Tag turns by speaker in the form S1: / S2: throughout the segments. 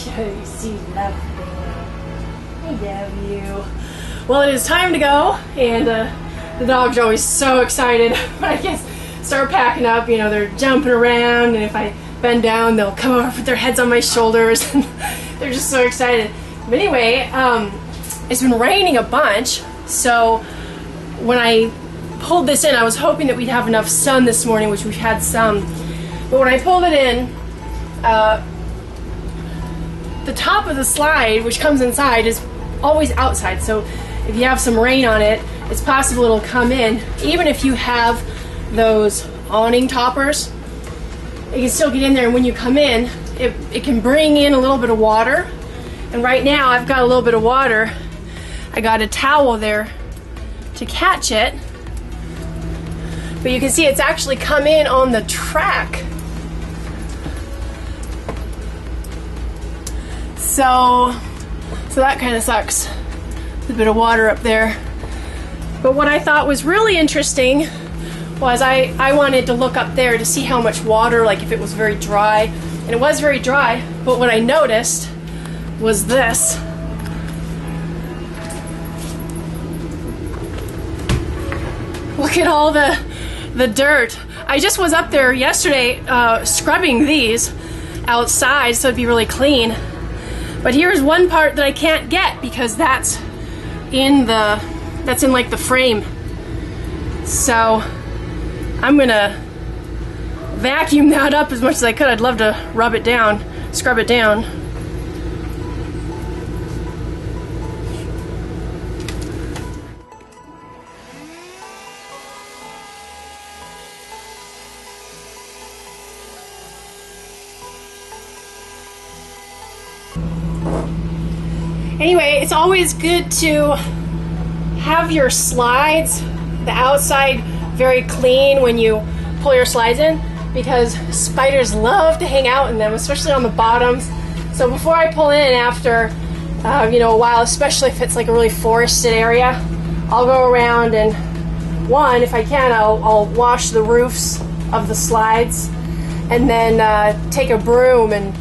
S1: You see nothing. I love you. Well, it is time to go, and the dogs are always so excited when I guess start packing up. You know, they're jumping around, and if I bend down, they'll come over, put their heads on my shoulders, and they're just so excited. But anyway, it's been raining a bunch, so when I pulled this in, I was hoping that we'd have enough sun this morning, which we've had some. But when I pulled it in, the top of the slide, which comes inside, is always outside. So if you have some rain on it, it's possible it'll come in. Even if you have those awning toppers, it can still get in there, and when you come in, it can bring in a little bit of water. And right now I've got a little bit of water. I got a towel there to catch it. But you can see it's actually come in on the track. So that kind of sucks. There's a bit of water up there. But what I thought was really interesting was I wanted to look up there to see how much water, like if it was very dry. And it was very dry, but what I noticed was this. Look at all the dirt. I just was up there yesterday scrubbing these outside so it'd be really clean. But here's one part that I can't get because that's in like the frame. So I'm gonna vacuum that up as much as I could. I'd love to rub it down, scrub it down. Anyway, it's always good to have your slides, the outside, very clean when you pull your slides in, because spiders love to hang out in them, especially on the bottoms. So before I pull in after a while, especially if it's like a really forested area, I'll go around and if I can, I'll wash the roofs of the slides, and then take a broom and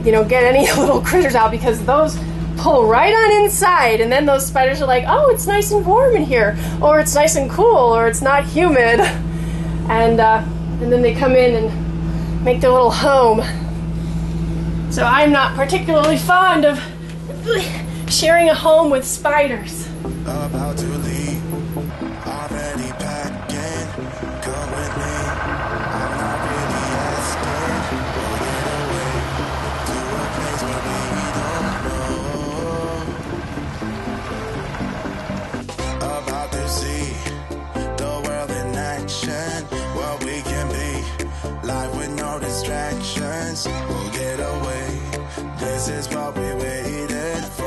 S1: get any little critters out, because those pull right on inside, and then those spiders are like, oh, it's nice and warm in here, or it's nice and cool, or it's not humid, and then they come in and make their little home. So I'm not particularly fond of sharing a home with spiders.
S2: About to leave, already packing, come with me, I'm not really asking, we'll get away to a place where we don't know. About to see the world in action, what we can be, life with no distractions, we'll get away, this is what we waited for.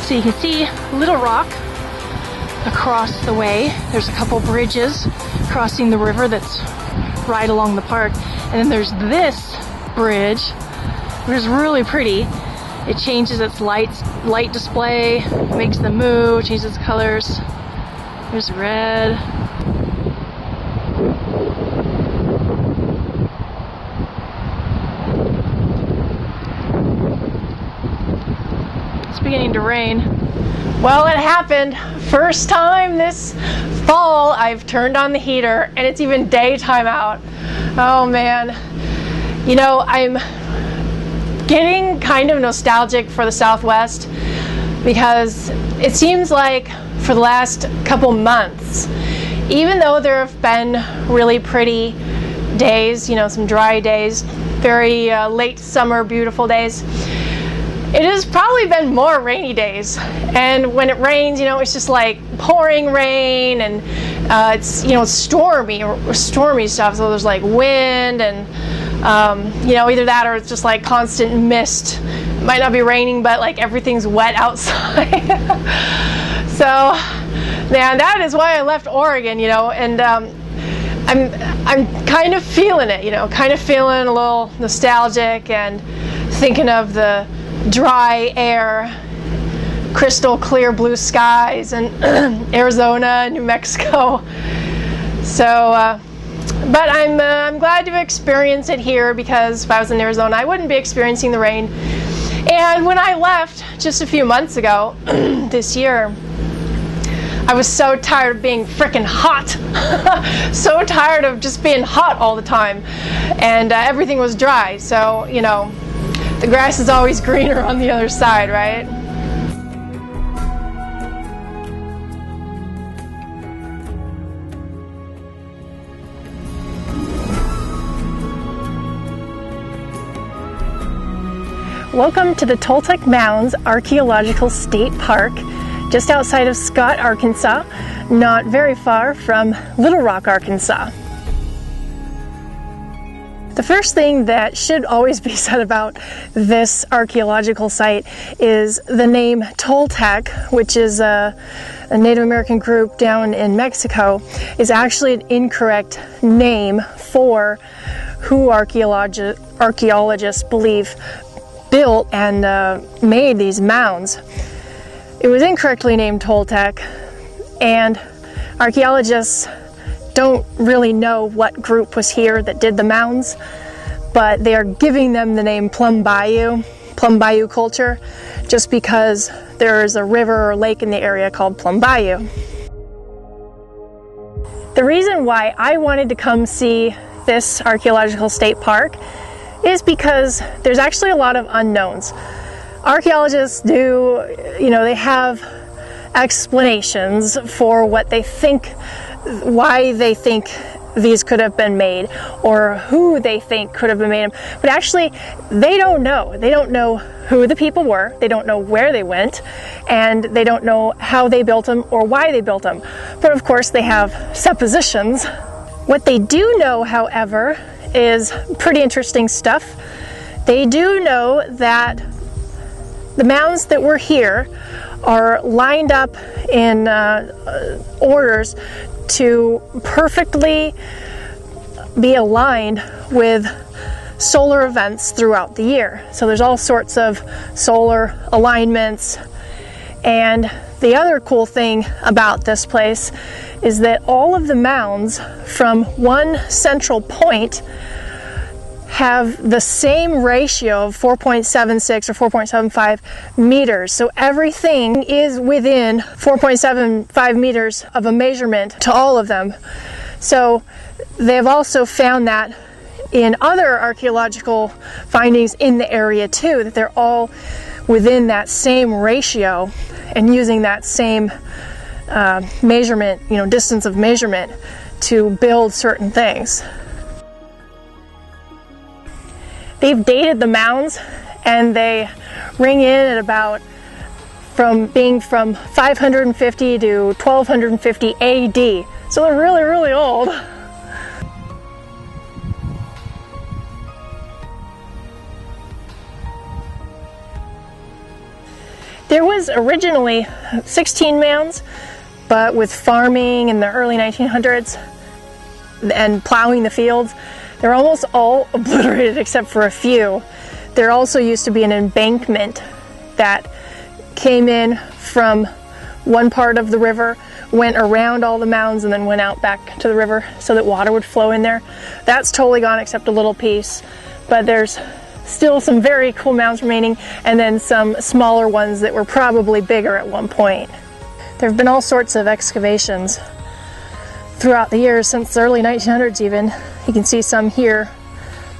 S1: So you can see Little Rock across the way. There's a couple bridges crossing the river that's right along the park. And then there's this bridge, which is really pretty. It changes its light display, makes them move, changes its colors. There's red. Beginning to rain. Well, it happened. First time this fall I've turned on the heater, and it's even daytime out. Oh man. I'm getting kind of nostalgic for the Southwest, because it seems like for the last couple months, even though there have been really pretty days, some dry days, very late summer beautiful days, it has probably been more rainy days. And when it rains, it's just like pouring rain, and it's stormy stuff. So there's like wind and You know, either that or it's just like constant mist. It might not be raining, but like everything's wet outside. So, man, that is why I left Oregon, you know, and I'm kind of feeling it, you know, kind of feeling a little nostalgic and thinking of the dry air, crystal clear blue skies, and Arizona, New Mexico. So, but I'm glad to experience it here, because if I was in Arizona, I wouldn't be experiencing the rain. And when I left just a few months ago, this year, I was so tired of being freaking hot. So tired of just being hot all the time. And everything was dry. So, you know, the grass is always greener on the other side, right? Welcome to the Toltec Mounds Archaeological State Park, just outside of Scott, Arkansas, not very far from Little Rock, Arkansas. The first thing that should always be said about this archaeological site is the name Toltec, which is a Native American group down in Mexico, is actually an incorrect name for who archaeologists believe built and made these mounds. It was incorrectly named Toltec, and archaeologists don't really know what group was here that did the mounds, but they are giving them the name Plum Bayou culture, just because there is a river or lake in the area called Plum Bayou. The reason why I wanted to come see this archaeological state park is because there's actually a lot of unknowns. Archaeologists do, you know, they have explanations for what they think, why they think these could have been made, or who they think could have been made. But actually, they don't know. They don't know who the people were, they don't know where they went, and they don't know how they built them or why they built them. But of course, they have suppositions. What they do know, however, is pretty interesting stuff. They do know that the mounds that were here are lined up in orders to perfectly be aligned with solar events throughout the year. So there's all sorts of solar alignments. And the other cool thing about this place is that all of the mounds from one central point have the same ratio of 4.76 or 4.75 meters. So everything is within 4.75 meters of a measurement to all of them. So they've also found that in other archaeological findings in the area too, that they're all within that same ratio and using that same measurement, you know, distance of measurement to build certain things. They've dated the mounds, and they ring in at about from 550 to 1250 AD. So they're really, really old. There was originally 16 mounds, but with farming in the early 1900s and plowing the fields, they're almost all obliterated except for a few. There also used to be an embankment that came in from one part of the river, went around all the mounds, and then went out back to the river so that water would flow in there. That's totally gone except a little piece, but there's still some very cool mounds remaining, and then some smaller ones that were probably bigger at one point. There have been all sorts of excavations throughout the years, since the early 1900s even. You can see some here.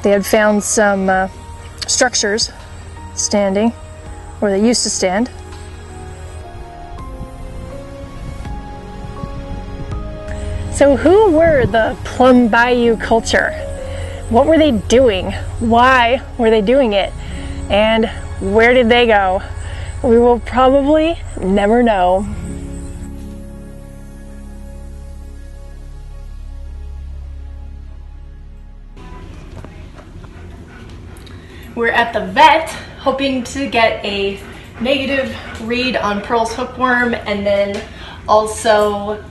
S1: They had found some structures standing where they used to stand. So who were the Plum Bayou culture? What were they doing? Why were they doing it? And where did they go? We will probably never know. We're at the vet hoping to get a negative read on Pearl's hookworm, and then also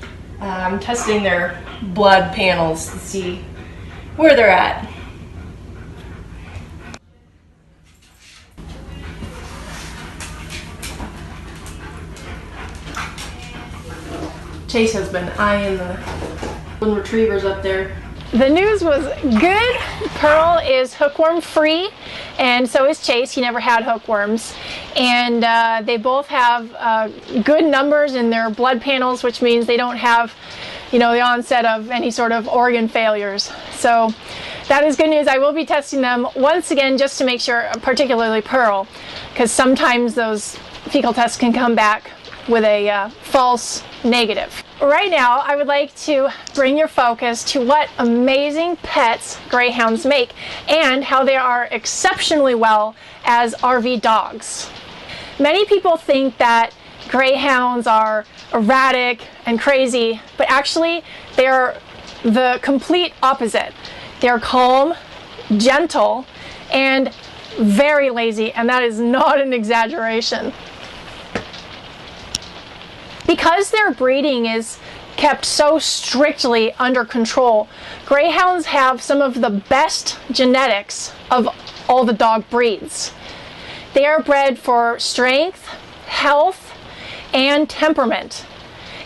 S1: testing their blood panels to see where they're at. Chase has been eyeing the golden retrievers up there. The news was good. Pearl is hookworm free, and so is Chase. He never had hookworms. And they both have good numbers in their blood panels, which means they don't have, the onset of any sort of organ failures. So that is good news. I will be testing them once again just to make sure, particularly Pearl, because sometimes those fecal tests can come back with a false negative. Right now, I would like to bring your focus to what amazing pets greyhounds make and how they are exceptionally well as RV dogs. Many people think that greyhounds are erratic and crazy, but actually they're the complete opposite. They're calm, gentle, and very lazy, and that is not an exaggeration. Because their breeding is kept so strictly under control, greyhounds have some of the best genetics of all the dog breeds. They are bred for strength, health, and temperament.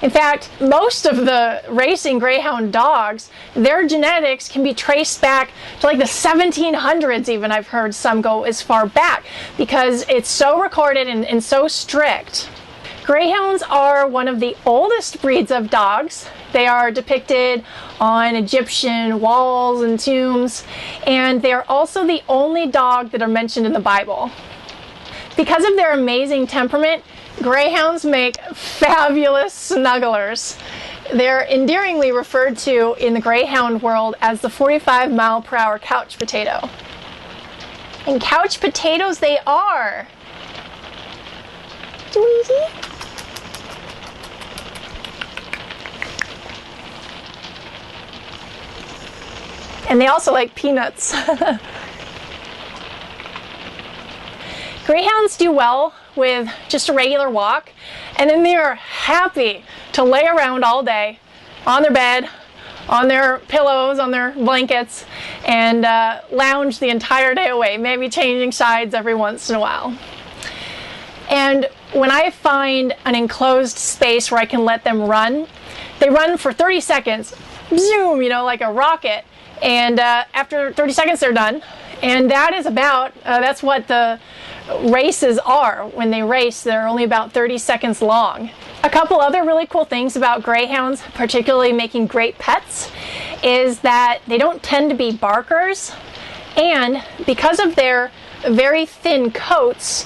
S1: In fact, most of the racing greyhound dogs, their genetics can be traced back to like the 1700s even. I've heard some go as far back because it's so recorded and so strict. Greyhounds are one of the oldest breeds of dogs. They are depicted on Egyptian walls and tombs, and they are also the only dog that are mentioned in the Bible. Because of their amazing temperament, greyhounds make fabulous snugglers. They're endearingly referred to in the greyhound world as the 45-mile-per-hour couch potato. And couch potatoes they are. Too easy? And they also like peanuts. Greyhounds do well with just a regular walk, and then they are happy to lay around all day on their bed, on their pillows, on their blankets, and lounge the entire day away, maybe changing sides every once in a while. And when I find an enclosed space where I can let them run, they run for 30 seconds, zoom, like a rocket. And after 30 seconds, they're done. And that is that's what the races are. When they race, they're only about 30 seconds long. A couple other really cool things about greyhounds, particularly making great pets, is that they don't tend to be barkers. And because of their very thin coats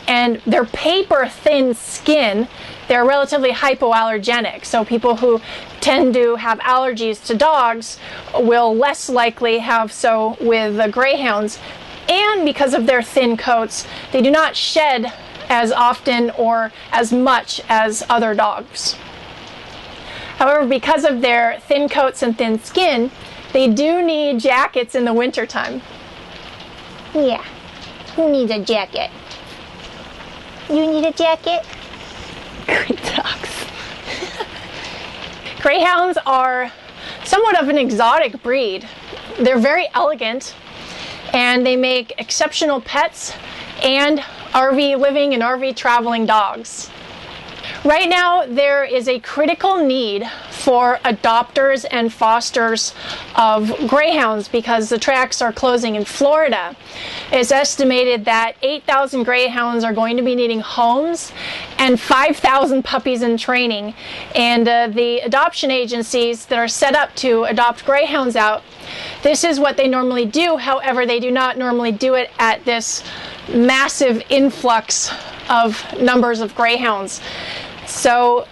S1: and their paper-thin skin, they're relatively hypoallergenic. So people who tend to have allergies to dogs will less likely have so with the greyhounds. And because of their thin coats, they do not shed as often or as much as other dogs. However, because of their thin coats and thin skin, they do need jackets in the wintertime.
S3: Yeah. Who needs a jacket? You need a jacket?
S1: Good dogs. Greyhounds are somewhat of an exotic breed. They're very elegant, and they make exceptional pets and RV living and RV traveling dogs. Right now, there is a critical need for adopters and fosters of greyhounds because the tracks are closing in Florida. It's estimated that 8,000 greyhounds are going to be needing homes and 5,000 puppies in training. And the adoption agencies that are set up to adopt greyhounds out, this is what they normally do. However, they do not normally do it at this massive influx of numbers of greyhounds. So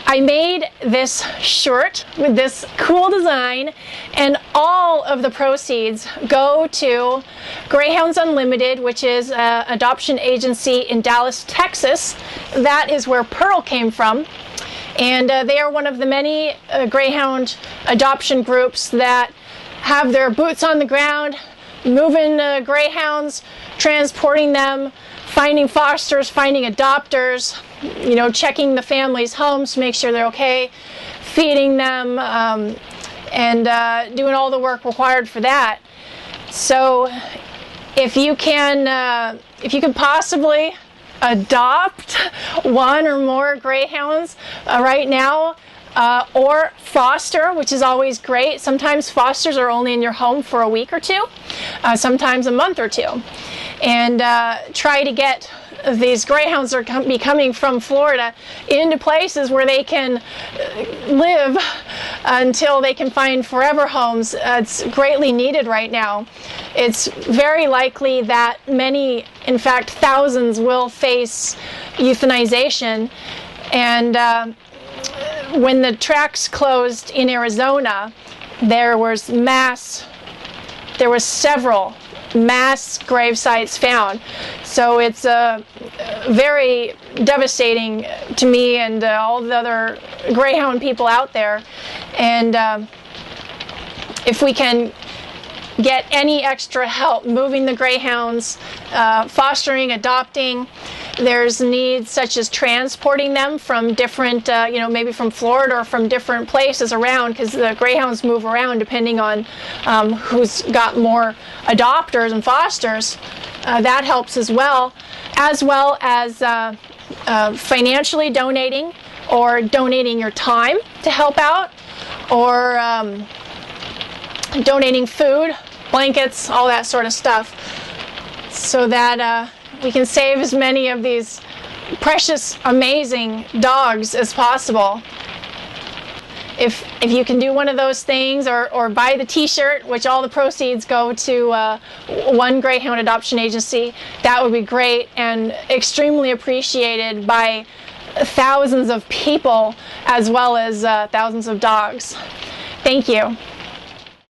S1: I made this shirt with this cool design, and all of the proceeds go to Greyhounds Unlimited, which is an adoption agency in Dallas, Texas. That is where Pearl came from. And they are one of the many greyhound adoption groups that have their boots on the ground, moving greyhounds, transporting them, finding fosters, finding adopters, checking the family's homes to make sure they're okay, feeding them, and doing all the work required for that. So if you can possibly adopt one or more greyhounds right now, or foster, which is always great. Sometimes fosters are only in your home for a week or two, sometimes a month or two. And try to get these greyhounds that are coming from Florida into places where they can live until they can find forever homes. It's greatly needed right now. It's very likely that many, in fact thousands, will face euthanization. And when the tracks closed in Arizona, there was several mass grave sites found. So it's very devastating to me and all the other greyhound people out there. And if we can get any extra help moving the greyhounds, fostering, adopting, there's needs such as transporting them from different, maybe from Florida or from different places around, because the greyhounds move around depending on who's got more adopters and fosters. That helps as well as financially donating, or donating your time to help out, or donating food, blankets, all that sort of stuff, so that we can save as many of these precious, amazing dogs as possible. If you can do one of those things, or buy the t-shirt, which all the proceeds go to one greyhound adoption agency, that would be great and extremely appreciated by thousands of people as well as thousands of dogs. Thank you.